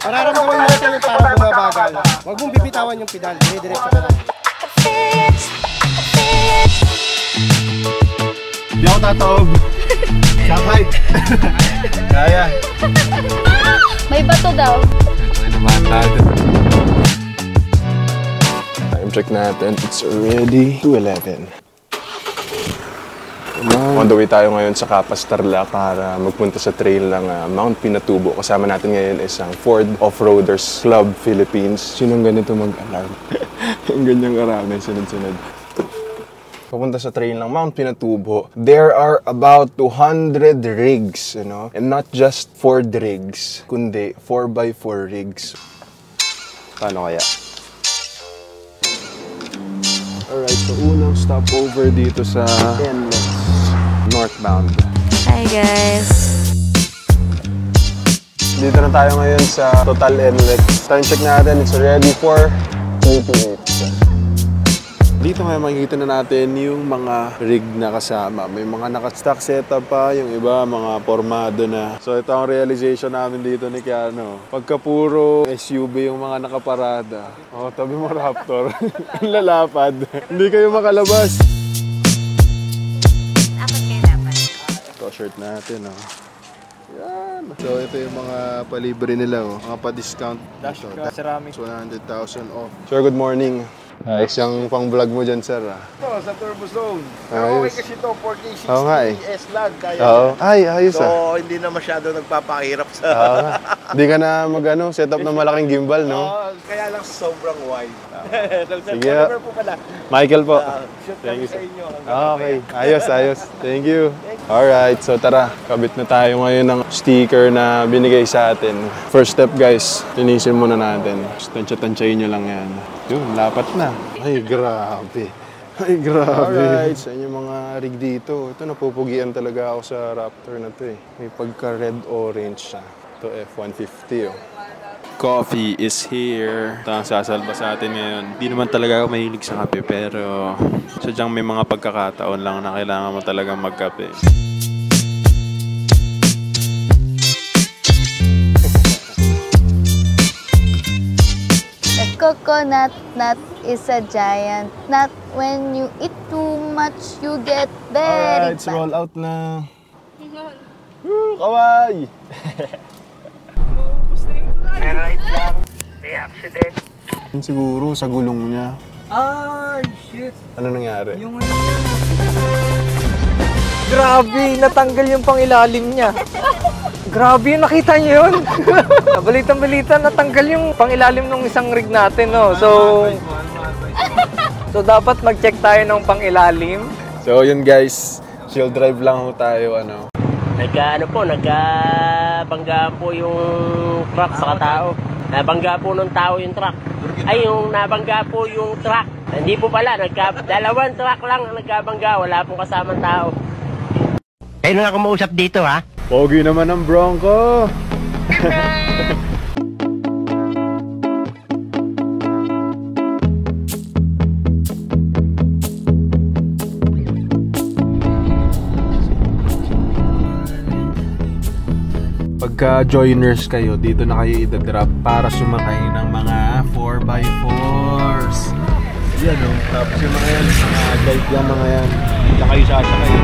Mararamdaman mo natin yung parang bumabagal. Huwag mong bibitawan yung pedal. Dire-diretso ka lang. Hindi ako tataob. Sakay. Kaya. May bato daw. Time check natin. It's already 2:11. On the way tayo ngayon sa Capas, Tarlac para magpunta sa trail ng Mount Pinatubo. Kasama natin ngayon is ang Ford Off-Roaders Club Philippines. Sinong ganito mag-alarm? Ang ganyang karami, sunod-sunod. Papunta sa trail ng Mount Pinatubo, there are about 200 rigs, you know? And not just Ford rigs, kundi 4x4 rigs. Paano kaya? Alright, so unang stopover dito sa Enlex, northbound. Hi guys! Dito na tayo ngayon sa Total Enlex. Time check natin, it's already 4:38. Dito ngayon makikita na natin yung mga rig na kasama. May mga naka-stock setup pa, yung iba mga formado na. So ito ang realization namin dito ni Keanu. Pagka puro SUV yung mga nakaparada. Oh, tabi mo Raptor. Ang lalapad. Hindi kayo makalabas. Apat kayo dapat. Ito shirt natin, oh. Yan. So ito yung mga palibre nila, oh. Mga pa-discount. Dash ka, ceramic. 100,000 off. Sir, good morning. Ayos yung pang-vlog mo dyan, sir. Ito, sa Turbo Zone. Ayos. Okay kasi ito, 4K60 Oo nga eh. S-Lag. Ay, ayos ah. So, hindi na masyado nagpapahirap sa... Hindi ka na set up ng malaking gimbal, no? Kaya lang sobrang wide. Sige. Po pala. Michael po. Shoot Thank you, sa sir. inyo. Okay, ayos. Thank you. Alright, so tara. Kabit na tayo ngayon ng sticker na binigay sa atin. First step, guys. Linisin muna natin. Tansya-tansyahin nyo lang yan. Yun, lapat na. Ay, grabe. Ay, grabe. Alright, sa inyong mga rig dito. Ito, napupugian talaga ako sa Raptor na to eh. May pagka-red-orange siya. Ito, F-150 oh. Coffee is here. Ito ang sasalba sa atin ngayon. Hindi naman talaga ako mahilig sa kape, pero sadyang may mga pagkakataon lang na kailangan mo talagang magkape. The coconut nut is a giant nut. When you eat too much, you get very Alright, fat. roll out na. Kawai! Right lang. May accident. Siguro sa gulong niya. Ay, shit. Ano nangyari? Yung ano niya. Grabe, natanggal yung pangilalim niya. Grabe yun, nakita niyo yun? Balitang-balita, natanggal yung pangilalim ng isang rig natin, no? So dapat mag-check tayo ng pangilalim. So yun guys, chill drive lang ho tayo, ano. Nagkabanggaan po yung truck sa tao. Nabangga po ng tao yung truck. Ay, yung nabangga po yung truck. Hindi po pala, dalawang truck lang ang nagkabangga. Wala pong kasamang tao. Kayo na ako mausap dito, ha? Pogi naman ang Bronco! Pagka joiners kayo, dito na kayo idadrop para sumakay ng mga 4x4s. Yan o. Tapos yung mga yan, mga adult lang mga yan. Hindi kayo sasakay.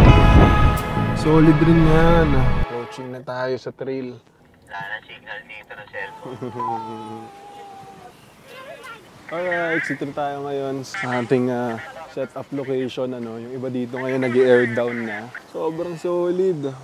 Solid rin yan. Approaching na tayo sa trail. Wala na signal dito ng cellphone. Alright, dito na tayo ngayon sa ating setup location. Ano, yung iba dito ngayon nag-air down na. Sobrang solid.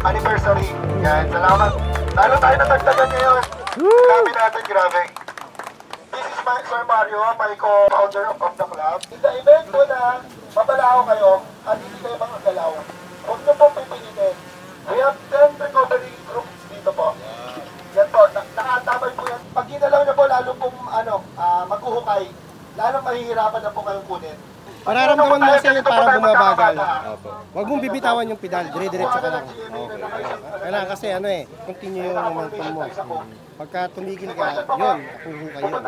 Anniversary. Yan, salamat. Lalo tayo natagtagan ngayon. Grabe natin, grabe. This is Sir Mario, my co-founder of the club. In the event po na mabalaho kayo at hindi kayo mga galaw, huwag nyo pong pipilitin. We have 10 recovery groups dito po. Yan po, nakatamay po yan. Pag ginalaw nyo po, lalo pong maghuhukay, lalong mahihirapan na po kayong kunin. Mararamdaman mo sa'yo parang bumabagal. Huwag mong bibitawan yung pedal, dire-diretso ka lang. Okay. Kailangan kasi continue yung momentum mo. Pagka tumigil ka, yun, huhukay yun.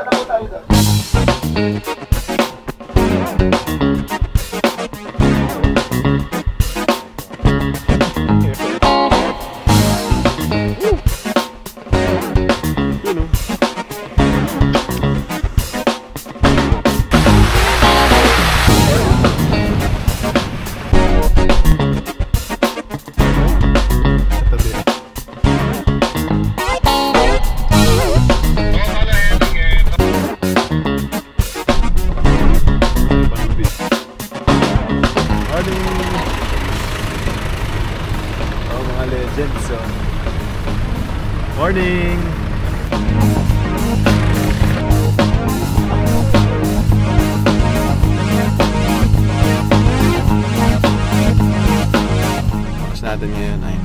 Morning! Tapos natin ngayon ay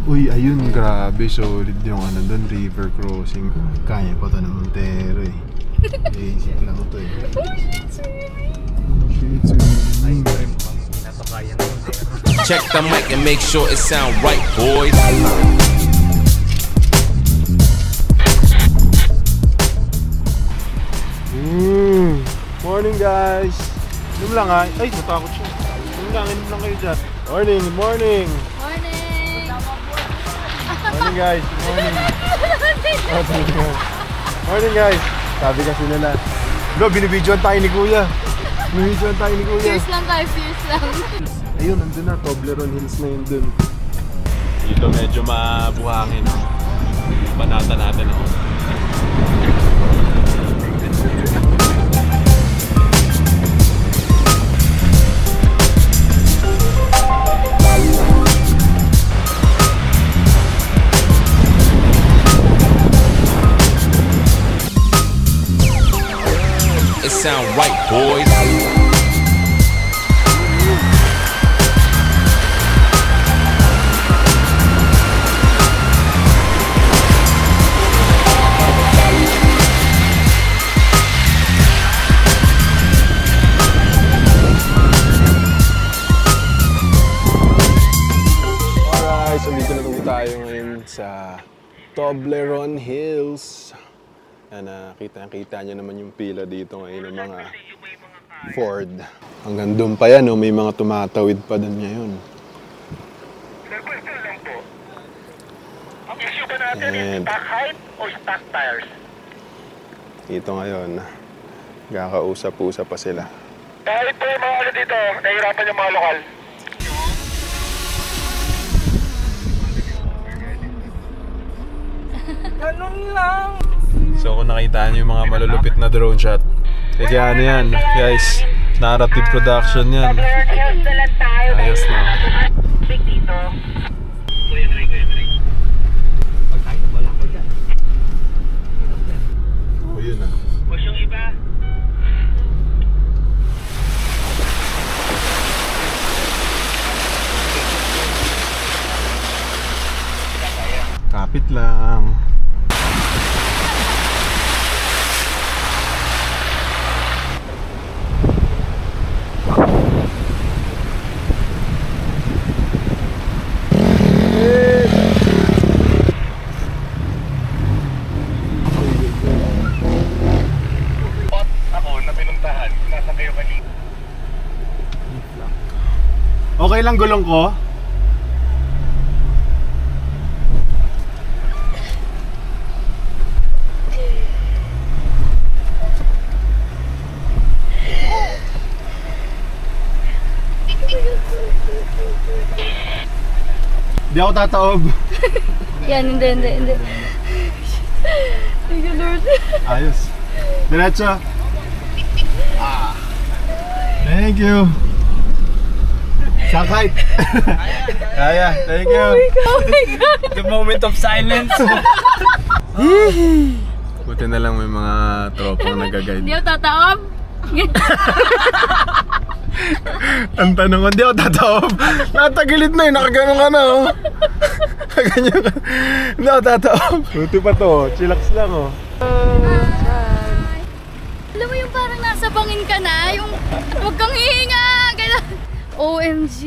9. Uy, ayun, grabe, solid yung doon, river crossing. Kaya pa ito ng Montero eh. Basic lang ito eh. Check the mic and make sure it sound right, boys. Morning guys! Inom lang ha? Ay, natakot siya. Inom lang kayo dyan. Morning! Morning! Morning guys! Morning! Morning guys! Sabi kasi nila, bro, binibidyoan tayo ni Kuya. Binibidyoan tayo ni Kuya. Fierce lang tayo, fierce lang. Ayun, nandun na, Toblerone Hills na yun dun. Dito medyo mabuhangin. Panata natin ako. It sound right, boys. Alright, so dito na tayo ngayon sa Toblerone Hills. Kita nyo naman yung pila dito ngayon ng mga Ford. Hanggang doon pa yan, may mga tumatawid pa doon ngayon. Question lang po. Ang issue ba natin is stock height o stock tires? Dito ngayon, kakausap-usap pa sila. Kahit po yung mga dito, nahihirapan yung mga lokal. Ganun lang. So kung nakita nyo yung mga malulupit na drone shot, kaya ano yan, guys, narrative production yan. Ayos na. Big dito. O yun na. Push yung iba. Kapit lang. Okay lang gulong ko? Di ako tataob. Yan, hindi. Thank you, Lord. Ayos. Diretso. Thank you. Sakay. Kaya, thank you. Oh my God! The moment of silence. Buti na lang may mga tropang nag-guide. Hindi ako tataob. Ang tanong ko, di ako tataob. Natagilid na eh, nakaganon ka na oh. Ganyan ka. Hindi ako tataob. Buti pa to, chillax lang oh. nasa bangin ka na, yung huwag kang hihinga. Ganun. OMG.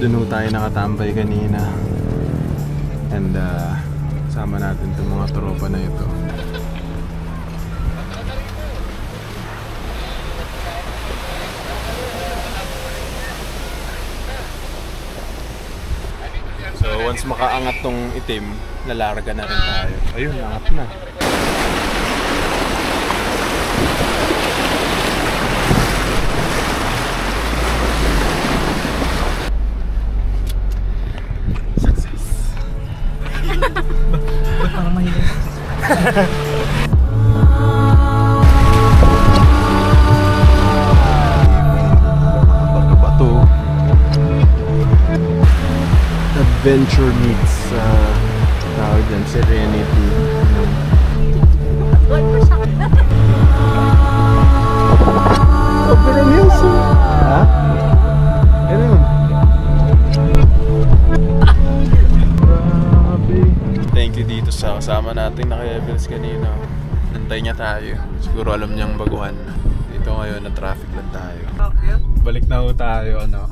Doon tayo nakatambay kanina. And sama natin itong mga tropa na ito. So once makaangat tong itim, lalarga na rin tayo. Ayun, angat na. Parang mahilig. Bato-bato. Adventure meets tawag dyan, serenity. Opera Mills. Ha? Ganun. Thank you dito sa kasama natin na kay Evels kanina. Nantay niya tayo. Siguro alam niyang baguhan. Dito ngayon na traffic lang tayo. Balik na ho tayo, ano.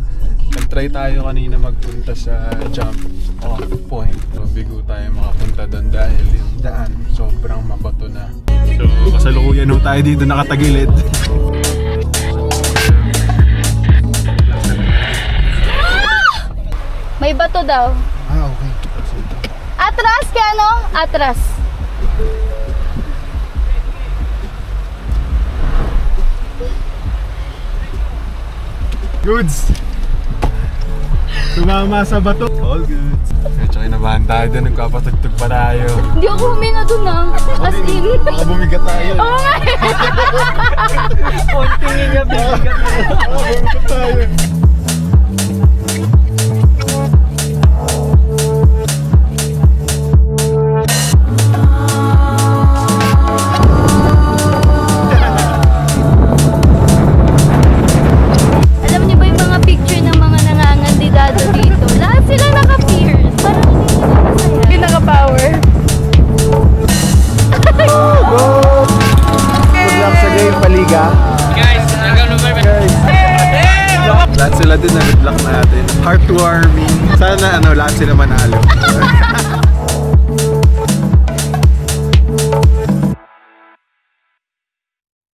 Nag-try tayo kanina magpunta sa jump off point. So bigo tayo makapunta doon dahil yung daan sobrang mabato na. So kasalukuyan ho tayo dito nakatagilid. May bato daw. Ah, okay. Atras kaya ano? Atras. Goods! Tumama sa bato. All good. Medyo kinabahan tayo doon. Nagkapatugtog pa tayo. Hindi ako huminga dun ah. As in. Baka bumigat tayo. Oo nga. Konting nga bibigat. Bumigat tayo. Alam niyo ba yung mga picture ng mga nangangandidado dito? Lahat sila naka-fierce. Parang hindi sila masaya. Yung naka-power. Good luck sa game, Paliga. Guys, Lahat sila din na good luck natin. Heartwarming. Sana lahat sila manalo.